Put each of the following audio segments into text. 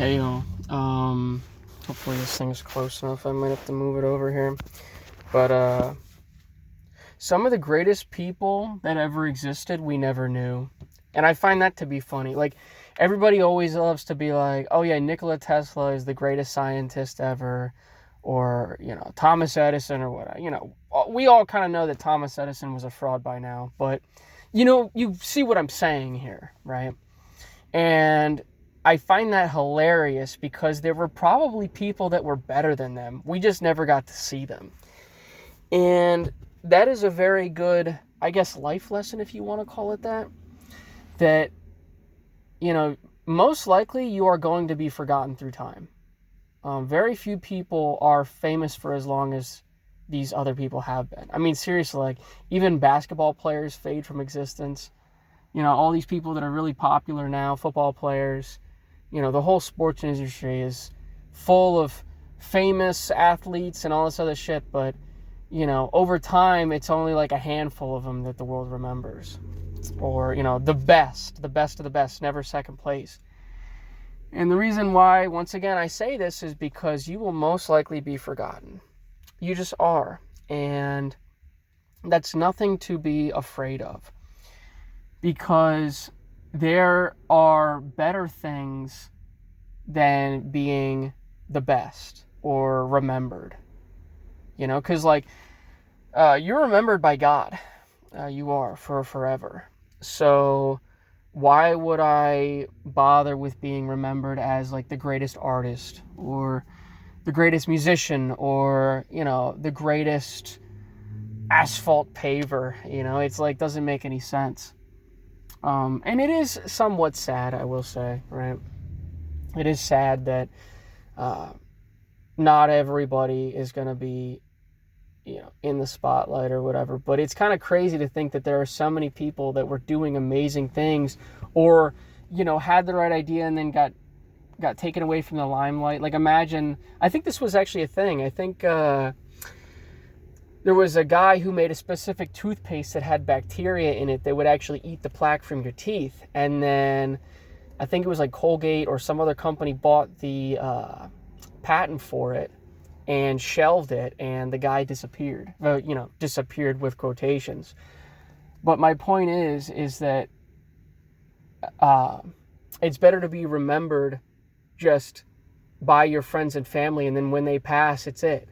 Hey y'all. Hopefully this thing's close enough. I might have to move it over here. But some of the greatest people that ever existed, we never knew. And I find that to be funny. Like, everybody always loves to be like, oh yeah, Nikola Tesla is the greatest scientist ever. Or, Thomas Edison or what. We all kind of know that Thomas Edison was a fraud by now. But, you see what I'm saying here, right? And I find that hilarious because there were probably people that were better than them. We just never got to see them. And that is a very good, I guess, life lesson, if you want to call it that. That, most likely you are going to be forgotten through time. Very few people are famous for as long as these other people have been. I mean, seriously, like, even basketball players fade from existence. All these people that are really popular now, football players, the whole sports industry is full of famous athletes and all this other shit. But, over time, it's only like a handful of them that the world remembers. Or, the best of the best, never second place. And the reason why, once again, I say this is because you will most likely be forgotten. You just are. And that's nothing to be afraid of. Because there are better things than being the best or remembered. Because, you're remembered by God. You are for forever. So why would I bother with being remembered as, like, the greatest artist or the greatest musician or, the greatest asphalt paver? It's like, doesn't make any sense. And it is somewhat sad, I will say, right? It is sad that not everybody is going to be, in the spotlight or whatever. But it's kind of crazy to think that there are so many people that were doing amazing things or, had the right idea and then got taken away from the limelight. Like, imagine, I think this was actually a thing. I think there was a guy who made a specific toothpaste that had bacteria in it that would actually eat the plaque from your teeth. And then I think it was like Colgate or some other company bought the patent for it and shelved it, and the guy disappeared. Disappeared with quotations. But my point is that it's better to be remembered just by your friends and family, and then when they pass, it's it.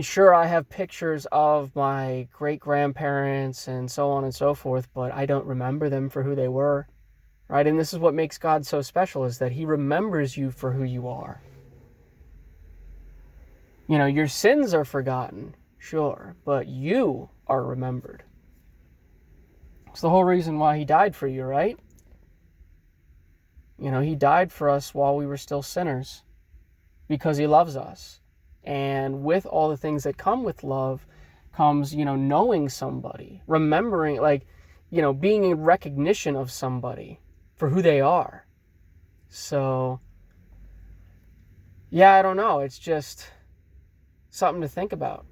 Sure, I have pictures of my great-grandparents and so on and so forth, but I don't remember them for who they were, right? And this is what makes God so special, is that he remembers you for who you are. Your sins are forgotten, sure, but you are remembered. It's the whole reason why he died for you, right? He died for us while we were still sinners because he loves us. And with all the things that come with love comes, knowing somebody, remembering, being in recognition of somebody for who they are. So, yeah, I don't know. It's just something to think about.